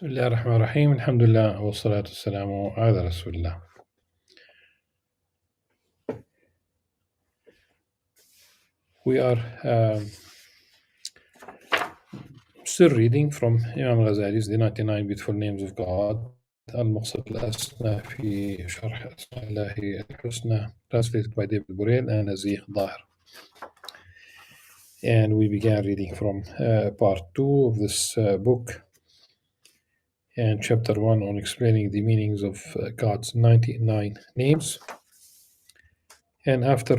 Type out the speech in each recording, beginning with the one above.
بسم الله الرحمن الرحيم الحمد لله والصلاة والسلام على رسول الله. We are still reading from Imam Al-Ghazali's The 99 Beautiful Names of God, المقصد الأسنى في شرح أسماء الله الحسنى, translated by David Burrell and Aziz Dahir. And we began reading from part 2 of this book, and chapter 1 on explaining the meanings of God's 99 names. And after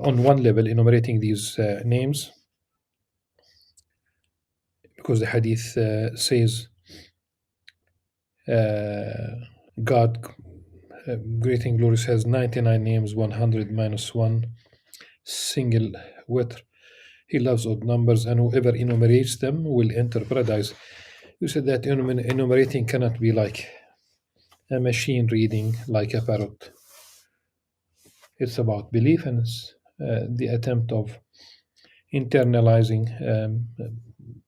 on one level enumerating these names, because the hadith says God, great and glorious, has 99 names, 100 minus 1, single witr. He loves odd numbers, and whoever enumerates them will enter paradise. You said that enumerating cannot be like a machine reading, like a parrot. It's about belief, and it's the attempt of internalizing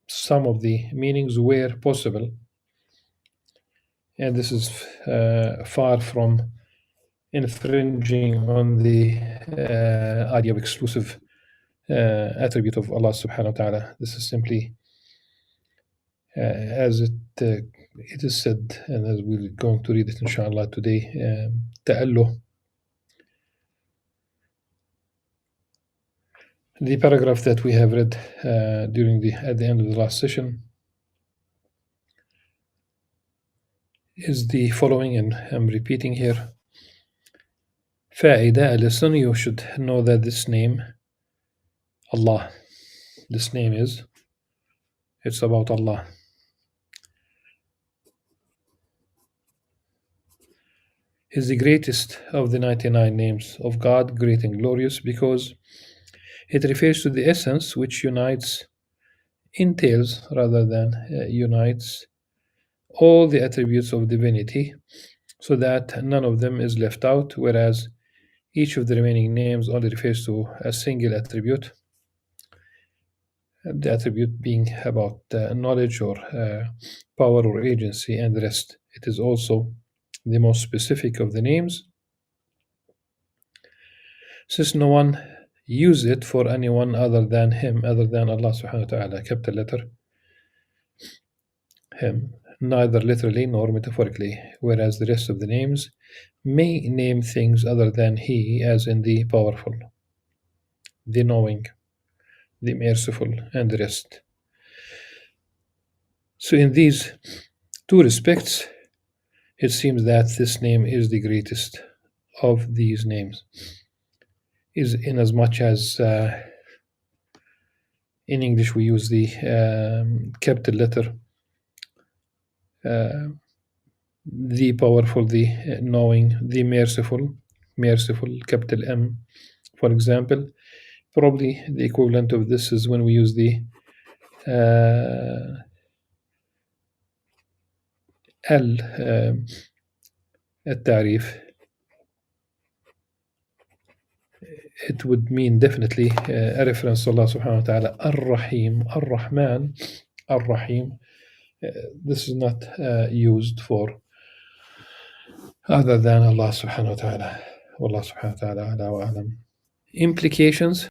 some of the meanings where possible. And this is far from infringing on the idea of exclusive attribute of Allah subhanahu wa ta'ala. This is simply as it is said, and as we're going to read it inshallah today, ta'alluh. The paragraph that we have read at the end of the last session is the following, and I'm repeating here. Fa'ida, a lesson, you should know that this name, Allah, this name it's about Allah. Is the greatest of the 99 names of God, great and glorious, because it refers to the essence which unites, entails rather than unites all the attributes of divinity, so that none of them is left out, whereas each of the remaining names only refers to a single attribute, the attribute being about knowledge or power or agency, and the rest. It is also the most specific of the names, since no one use it for anyone other than Him, other than Allah subhanahu wa ta'ala, capital letter, Him, neither literally nor metaphorically, whereas the rest of the names may name things other than He, as in the powerful, the knowing, the merciful, and the rest. So in these two respects, it seems that this name is the greatest of these names, is in as much as in English we use the capital letter, the powerful, the knowing, the merciful, capital M, for example. Probably the equivalent of this is when we use the التعريف. It would mean definitely a reference to Allah subhanahu wa ta'ala, Ar-Rahim, Ar-Rahman, Ar-Rahim. This is not used for other than Allah subhanahu wa ta'ala. Wallah subhanahu wa ta'ala ala wa alam. Implications,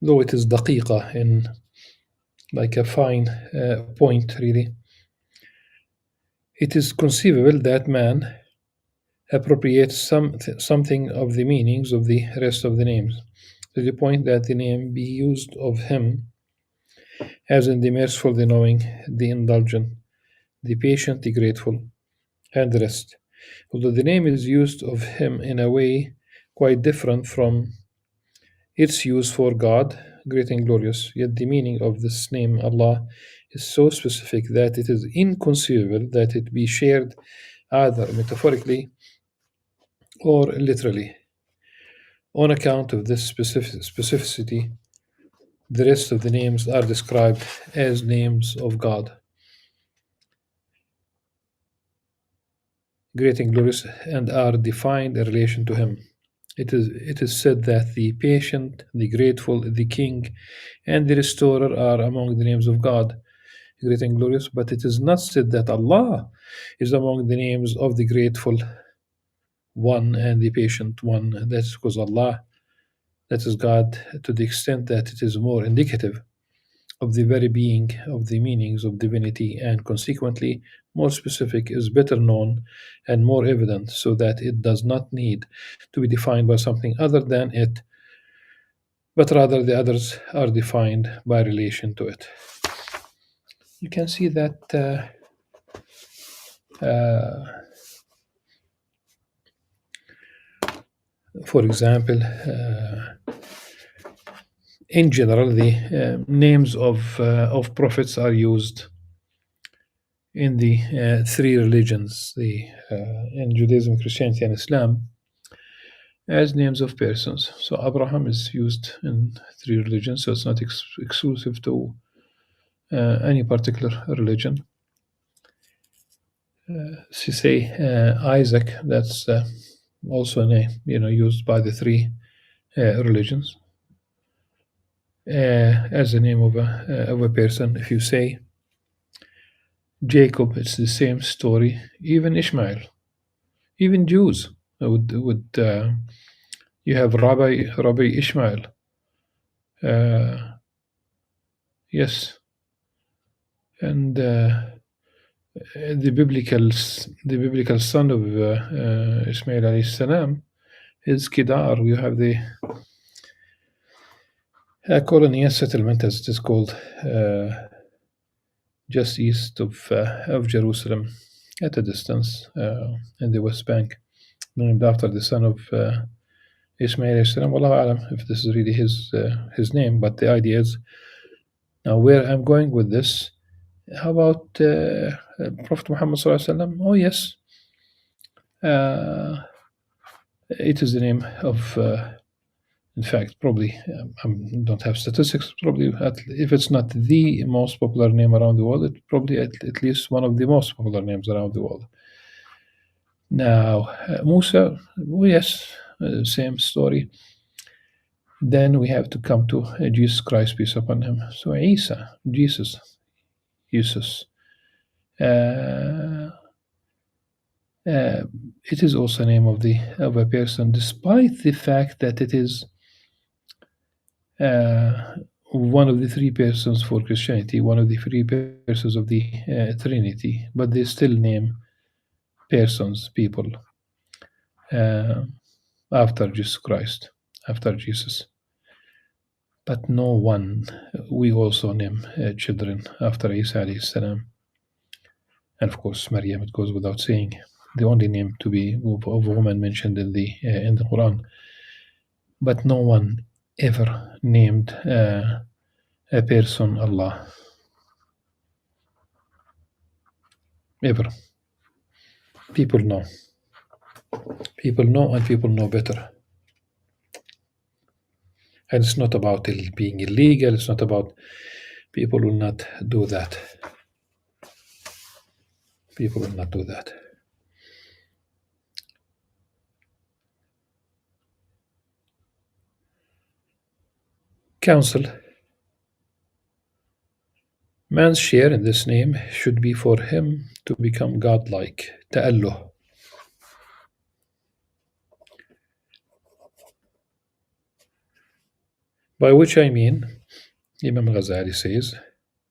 though it is daqiqa, in like a fine point really, it is conceivable that man appropriates something of the meanings of the rest of the names, to the point that the name be used of him, as in the merciful, the knowing, the indulgent, the patient, the grateful, and the rest. Although the name is used of him in a way quite different from its use for God, great and glorious, yet the meaning of this name, Allah, is so specific that it is inconceivable that it be shared either metaphorically or literally. On account of this specificity, the rest of the names are described as names of God, great and glorious, and are defined in relation to Him. It is said that the patient, the grateful, the king, and the restorer are among the names of God, great and glorious, but it is not said that Allah is among the names of the grateful one and the patient one. That's because Allah, that is God, to the extent that it is more indicative of the very being of the meanings of divinity, and consequently more specific, is better known and more evident, so that it does not need to be defined by something other than it, but rather the others are defined by relation to it. You can see that for example, in general, the names of prophets are used in the three religions, in Judaism, Christianity, and Islam, as names of persons. So Abraham is used in three religions, so it's not exclusive to any particular religion. So say Isaac, that's also a name, used by the three religions as the name of a person. If you say Jacob, it's the same story. Even Ishmael, even Jews would you have Rabbi Ishmael. Yes, and the biblical son of Ismail alayhi salam is Kedar. You have the colony settlement, as it is called, just east of Jerusalem, at a distance in the West Bank, named after the son of Ismail alayhi salam. Wallahu alam if this is really his name, but the idea is, now where I'm going with this, how about Prophet Muhammad sallallahu alaihi wasallam? Oh yes, it is the name of, in fact, probably, I don't have statistics, probably if it's not the most popular name around the world, it's probably at least one of the most popular names around the world. Now, Musa, oh yes, same story. Then we have to come to Jesus Christ, peace upon him. So Isa, Jesus. It is also a name of a person, despite the fact that it is one of the three persons for Christianity, one of the three persons of the Trinity, but they still name persons, people, after Jesus Christ, after Jesus. But no one, we also name children after Isa alayhi salam. And of course, Maryam, it goes without saying, the only name to be of a woman mentioned in the Quran. But no one ever named a person Allah. Ever. People know. People know, and people know better. And it's not about it being illegal. It's not about, people will not do that. People will not do that. Counsel. Man's share in this name should be for him to become godlike. Ta'alluh. By which I mean, Imam Al-Ghazali says,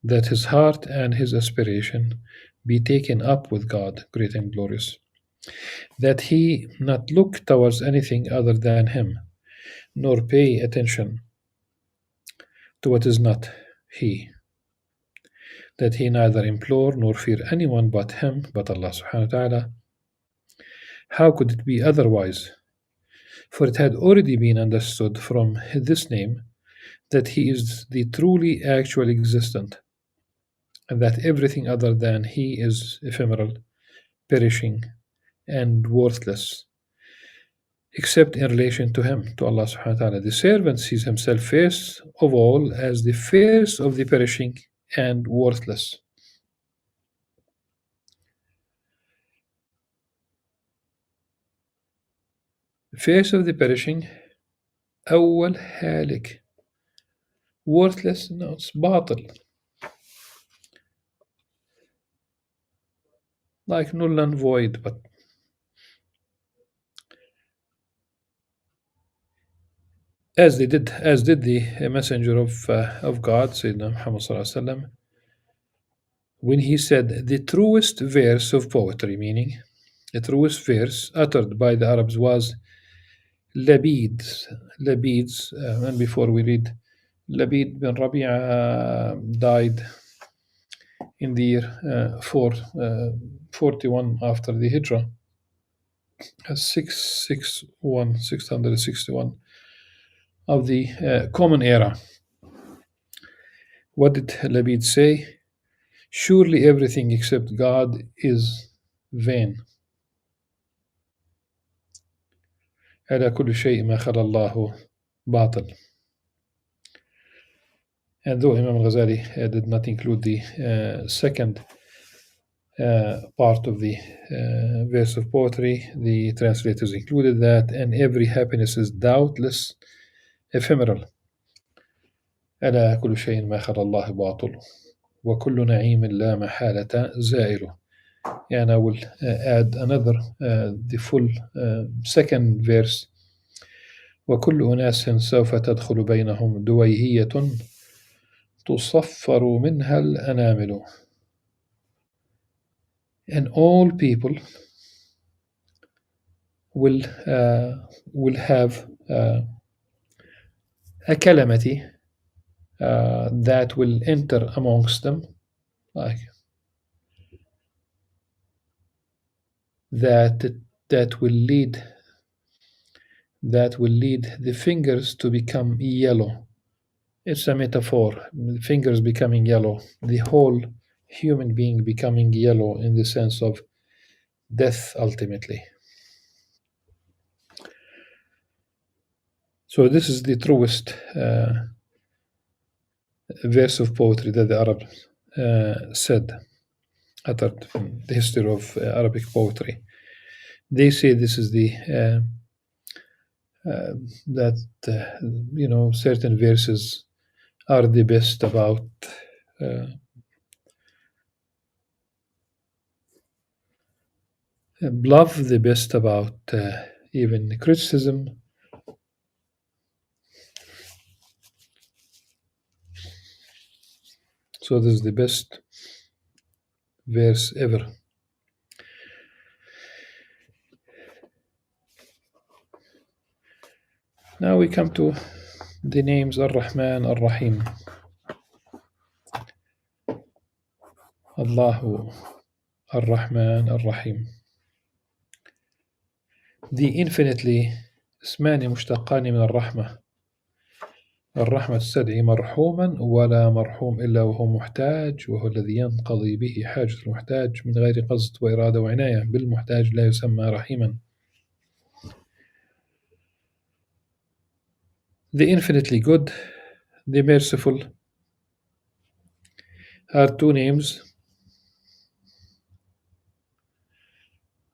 that his heart and his aspiration be taken up with God, great and glorious. That he not look towards anything other than him, nor pay attention to what is not he. That he neither implore nor fear anyone but him, but Allah subhanahu wa ta'ala. How could it be otherwise? For it had already been understood from this name that he is the truly actual existent, and that everything other than he is ephemeral, perishing, and worthless, except in relation to him, to Allah subhanahu wa ta'ala. The servant sees himself first of all as the first of the perishing and worthless. First of the perishing, أول هالك. Worthless, no, it's باطل. like null and void, but as did the messenger of God, Sayyidina Muhammad sallallahu alaihi wasallam, when he said the truest verse of poetry, meaning the truest verse uttered by the Arabs was Labid's, and before we read, Labid bin Rabi'a died in the year 41 after the Hijrah, 661 of the Common Era. What did Labid say? Surely everything except God is vain. على كل شيء ما خلا الله باطل. And though Imam Al-Ghazali did not include the second part of the verse of poetry, the translators included that, and every happiness is doubtless ephemeral. ألا كل شيء ما خلا الله باطل وكل نعيم لا محالة زائل. And I will add another, the full second verse. وكل أناس سوف تدخل بينهم دويهية تصفر منها الأنامل. And all people will have a calamity that will enter amongst them, like that will lead the fingers to become yellow. It's a metaphor. The fingers becoming yellow, the whole human being becoming yellow in the sense of death ultimately. So this is the truest verse of poetry that the Arabs uttered from the history of Arabic poetry. They say this is the certain verses are the best about love, the best about even criticism. So this is the best verse ever. Now we come to the names Ar-Rahman, Ar-Rahim. Allahu Ar-Rahman, Ar-Rahim. The infinitely اسمان مشتقان من الرحمة. الرحمة تستدعي مرحوما ولا مرحوم إلا وهو محتاج، وهو الذي ينقضي به حاجة المحتاج من غير قصد وإرادة وعناية بالمحتاج لا يسمى رحيما. The infinitely good, the merciful are two names.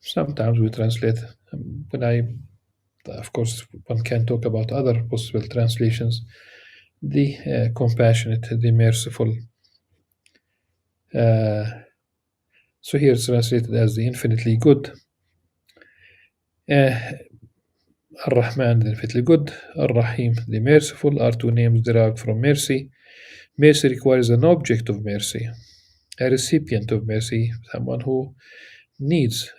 Sometimes we translate, of course, one can talk about other possible translations. The compassionate, the merciful. So here it's translated as the infinitely good. Ar-Rahman, the infinitely good. Ar-Rahim, the merciful, are two names derived from mercy. Mercy requires an object of mercy, a recipient of mercy, someone who needs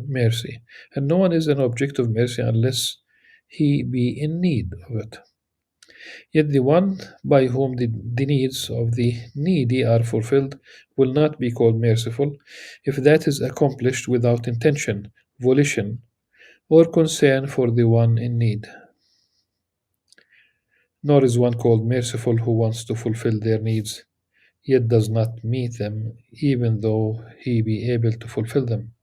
mercy. And no one is an object of mercy unless he be in need of it. Yet the one by whom the needs of the needy are fulfilled will not be called merciful if that is accomplished without intention, volition, or concern for the one in need. Nor is one called merciful who wants to fulfill their needs, yet does not meet them, even though he be able to fulfill them.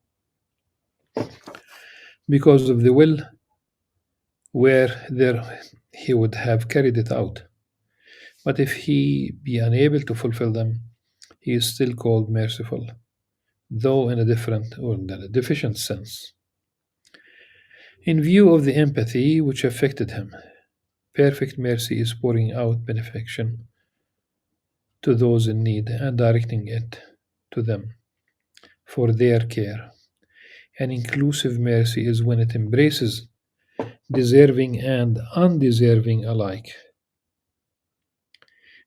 Because of the will, where there he would have carried it out. But if he be unable to fulfill them, he is still called merciful, though in a different or in a deficient sense. In view of the empathy which affected him, perfect mercy is pouring out benefaction to those in need and directing it to them. for their care. An inclusive mercy is when it embraces deserving and undeserving alike.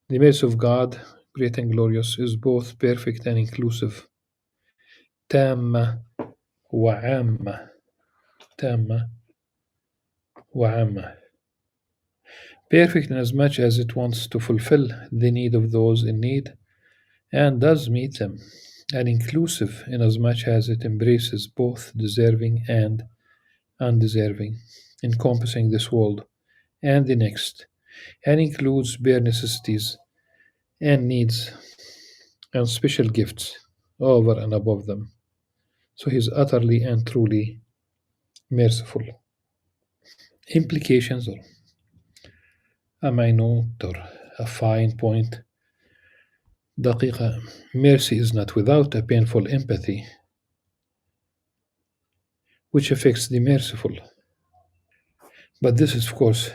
The mercy of God, great and glorious, is both perfect and inclusive. تامة وعامة. تامة وعامة. Perfect inasmuch as it wants to fulfill the need of those in need and does meet them, and inclusive inasmuch as it embraces both deserving and undeserving, encompassing this world and the next, and includes bare necessities and needs and special gifts over and above them. So he is utterly and truly merciful. Implications or a minute or a fine point. دقيقة. Mercy is not without a painful empathy which affects the merciful. But this is, of course,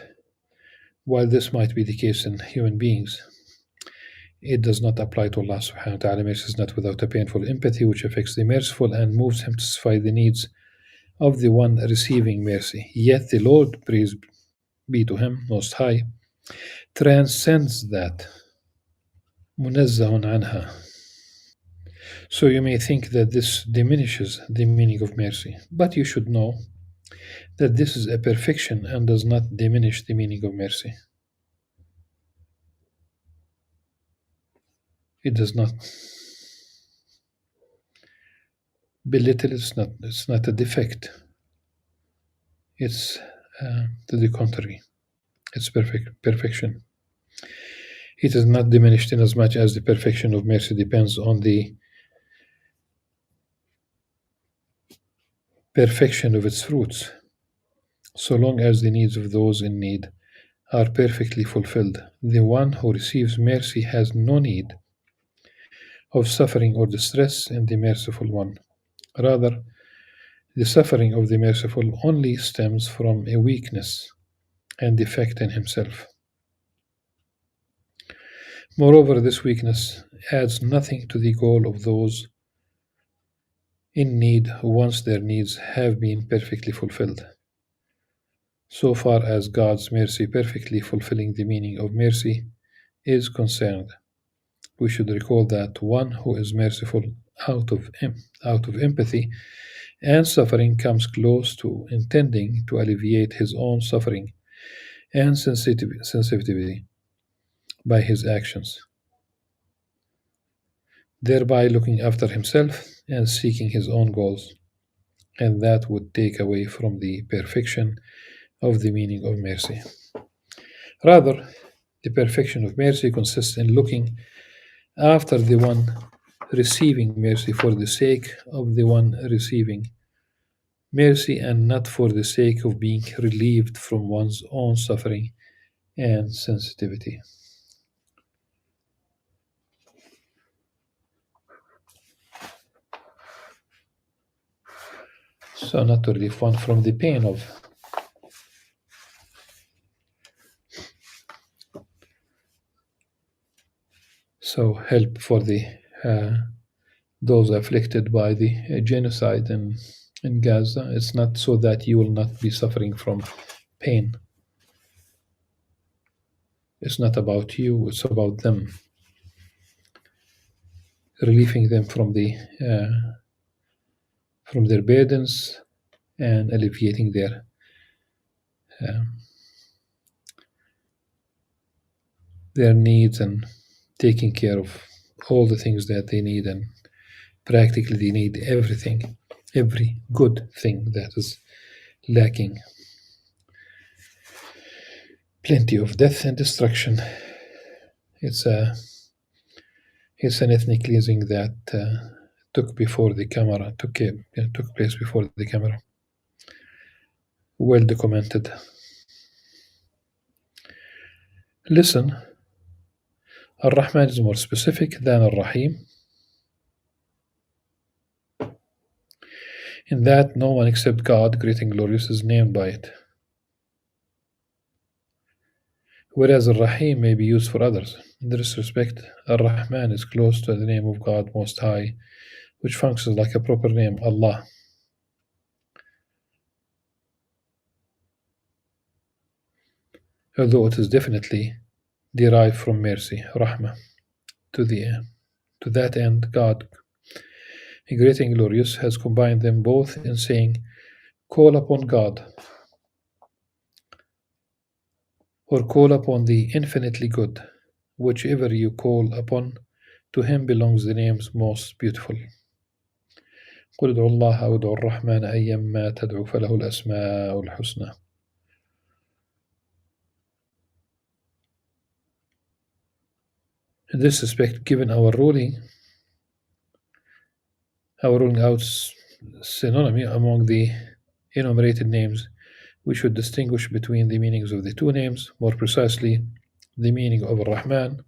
while this might be the case in human beings, it does not apply to Allah subhanahu wa ta'ala. Mercy is not without a painful empathy which affects the merciful and moves him to satisfy the needs of the one receiving mercy. Yet the Lord, praise be to him, Most High, transcends that. منزه عنها. So you may think that this diminishes the meaning of mercy, but you should know that this is a perfection and does not diminish the meaning of mercy. It does not belittle, it's not a defect. It's to the contrary. It's perfection. It is not diminished inasmuch as the perfection of mercy depends on the perfection of its fruits. So long as the needs of those in need are perfectly fulfilled, the one who receives mercy has no need of suffering or distress in the merciful one. Rather, the suffering of the merciful only stems from a weakness and defect in himself. Moreover, this weakness adds nothing to the goal of those in need once their needs have been perfectly fulfilled. So far as God's mercy perfectly fulfilling the meaning of mercy is concerned, we should recall that one who is merciful out of empathy and suffering comes close to intending to alleviate his own suffering and sensitivity by his actions, thereby looking after himself and seeking his own goals, and that would take away from the perfection of the meaning of mercy. Rather, the perfection of mercy consists in looking after the one receiving mercy for the sake of the one receiving mercy and not for the sake of being relieved from one's own suffering and sensitivity. So not to relieve one from the pain of help for the those afflicted by the genocide in Gaza. It's not so that you will not be suffering from pain. It's not about you, it's about them. Relieving them from their burdens and alleviating their needs and taking care of all the things that they need, and practically they need everything, every good thing that is lacking. Plenty of death and destruction. It's an ethnic cleansing that took place before the camera. Well documented. Listen, Ar-Rahman is more specific than Ar-Rahim, in that no one except God, great and glorious, is named by it. Whereas Ar-Rahim may be used for others. In this respect, Ar-Rahman is close to the name of God Most High, which functions like a proper name, Allah. Although it is definitely derived from mercy, rahmah. To that end, God, great and glorious, has combined them both in saying, call upon God, or call upon the infinitely good. Whichever you call upon, to him belongs the names most beautiful. قل ادعوا الله أو ادعوا الرحمن أيما تدعو فله الأسماء الحسنى. In this respect, given our ruling out synonymy among the enumerated names, we should distinguish between the meanings of the two names. More precisely, the meaning of Ar-Rahman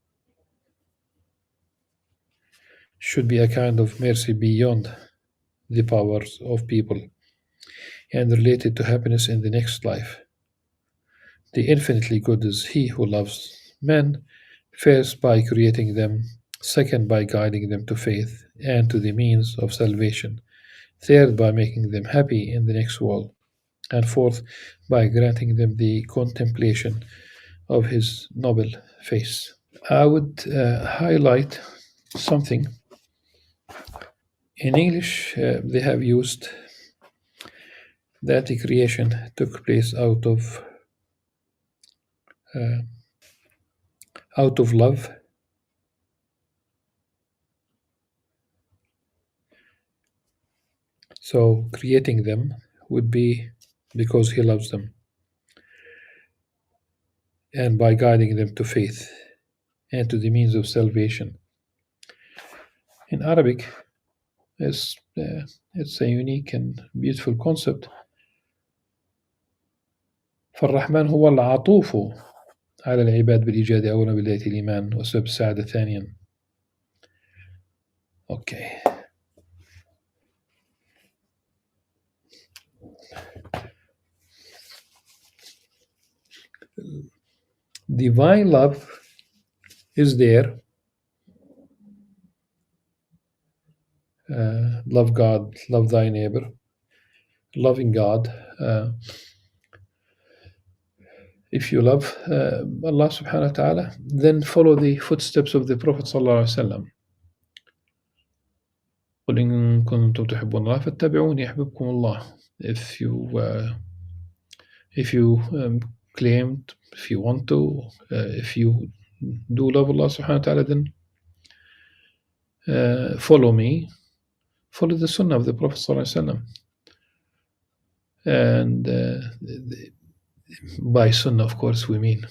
should be a kind of mercy beyond the powers of people and related to happiness in the next life. The infinitely good is He who loves men, first by creating them, second by guiding them to faith and to the means of salvation, third by making them happy in the next world, and fourth by granting them the contemplation of His noble face. I would highlight something. In English, they have used that the creation took place out of love. So creating them would be because He loves them, and by guiding them to faith and to the means of salvation. In Arabic, it's a unique and beautiful concept. فالرحمن هو العطوف على العباد بالإيجاد أولا بداية الإيمان وسبب السعادة ثانيا. Okay. Divine love is there. Love God, love thy neighbor. Loving God. If you love Allah subhanahu wa ta'ala, then follow the footsteps of the Prophet sallallahu alaihi wasallam. قل إن كنتم تحبون الله فاتبعوني يحببكم الله. If you claimed, if you want to, if you do love Allah subhanahu wa ta'ala, then follow me, follow the sunnah of the Prophet sallallahu alaihi wasallam. And by sunnah, of course, we mean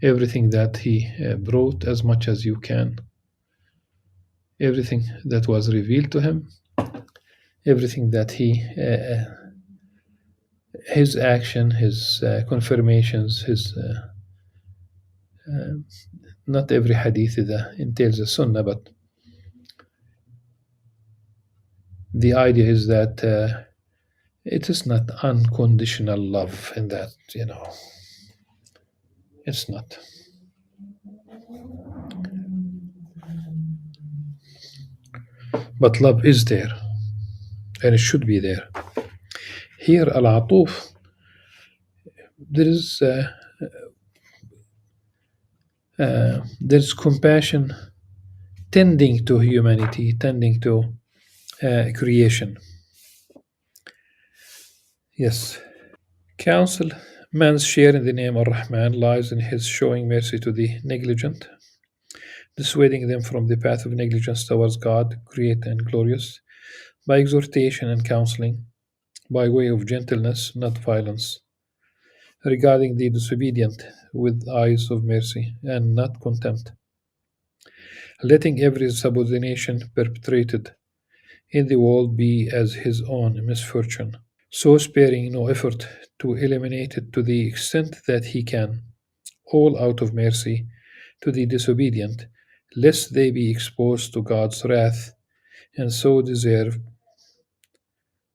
everything that he brought as much as you can, everything that was revealed to him, everything that he his action, his confirmations, his not every hadith entails a sunnah, but the idea is that it is not unconditional love in that, it's not. But love is there, and it should be there. Here, al-atuf, there's compassion tending to humanity, tending to creation. Yes. Counsel, man's share in the name Ar-Rahman lies in his showing mercy to the negligent, dissuading them from the path of negligence towards God, great and glorious, by exhortation and counseling, by way of gentleness, not violence, regarding the disobedient with eyes of mercy and not contempt, letting every subordination perpetrated in the world be as his own misfortune, so sparing no effort to eliminate it to the extent that he can, all out of mercy to the disobedient, lest they be exposed to God's wrath and so deserve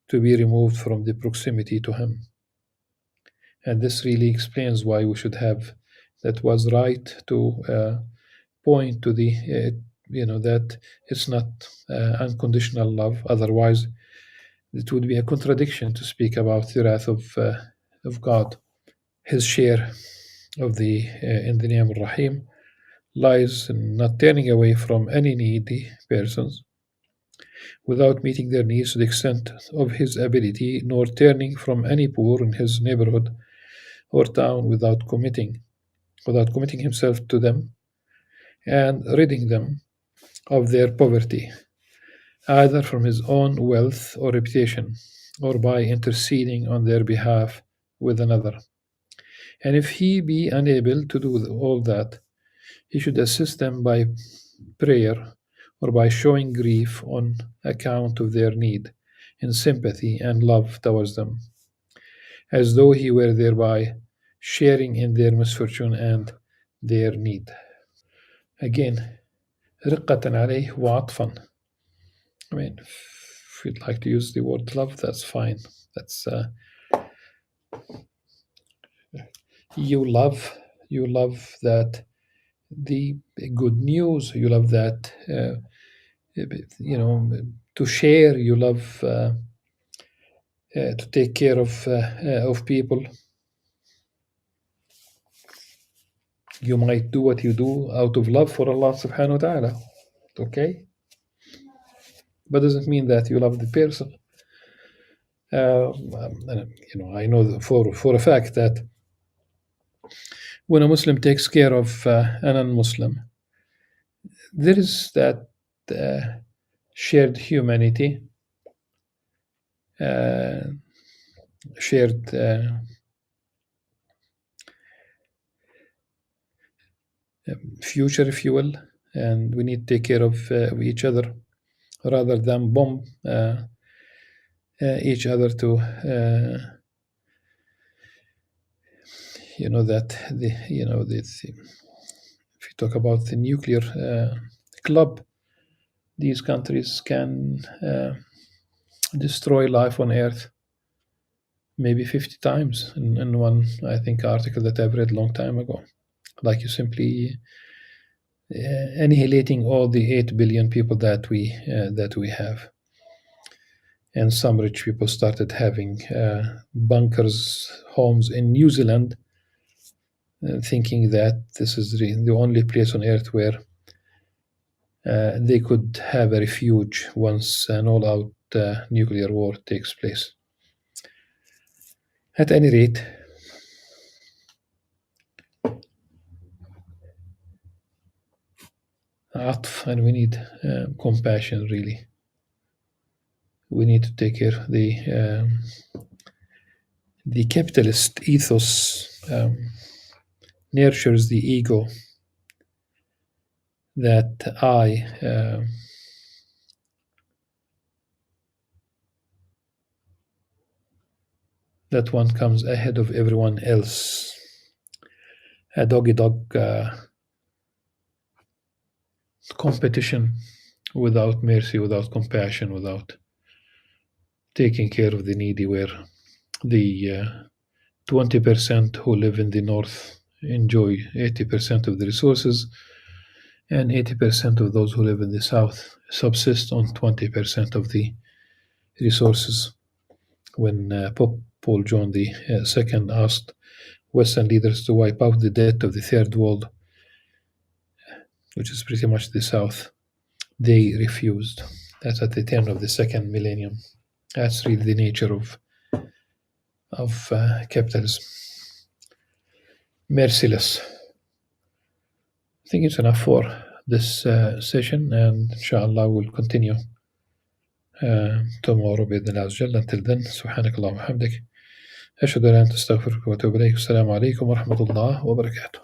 to be removed from the proximity to Him. And this really explains why we should have, that was right to point to the that it's not unconditional love. Otherwise, it would be a contradiction to speak about the wrath of God. His share of the in the name of Rahim lies in not turning away from any needy persons without meeting their needs to the extent of his ability, nor turning from any poor in his neighborhood or town without committing himself to them and ridding them of their poverty, either from his own wealth or reputation, or by interceding on their behalf with another. And if he be unable to do all that, he should assist them by prayer or by showing grief on account of their need, in sympathy and love towards them, as though he were thereby sharing in their misfortune and their need. Again, رقة عليه وعطفا. I mean, if you'd like to use the word love, that's fine. That's you love that the good news. You love that to share. You love to take care of people. You might do what you do out of love for Allah subhanahu wa ta'ala. Okay? But doesn't mean that you love the person. I know for a fact that when a Muslim takes care of a non-Muslim, there is that shared humanity, shared future, if you will, and we need to take care of each other rather than bomb each other to that if you talk about the nuclear club, these countries can destroy life on Earth maybe 50 times in one, I think, article that I've read a long time ago. Like you simply annihilating all the 8 billion people that we have. And some rich people started having bunkers, homes in New Zealand, thinking that this is the only place on earth where they could have a refuge once an all-out nuclear war takes place. At any rate, atf, and we need compassion, really. We need to take care. The capitalist ethos nurtures the ego that that one comes ahead of everyone else. A dog-eat-dog competition without mercy, without compassion, without taking care of the needy, where the 20% who live in the north enjoy 80% of the resources, and 80% of those who live in the south subsist on 20% of the resources. When Pope Paul John II asked Western leaders to wipe out the debt of the Third World, which is pretty much the South, they refused. That's at the turn of the second millennium. That's really the nature of capitalism. Merciless. I think it's enough for this session, and inshallah we'll continue tomorrow بإذن الله عز وجل. Until then, سبحانك اللهم وبحمدك أشهد أن لا إله إلا أنت أستغفرك وأتوب إليك. السلام عليكم ورحمة الله وبركاته.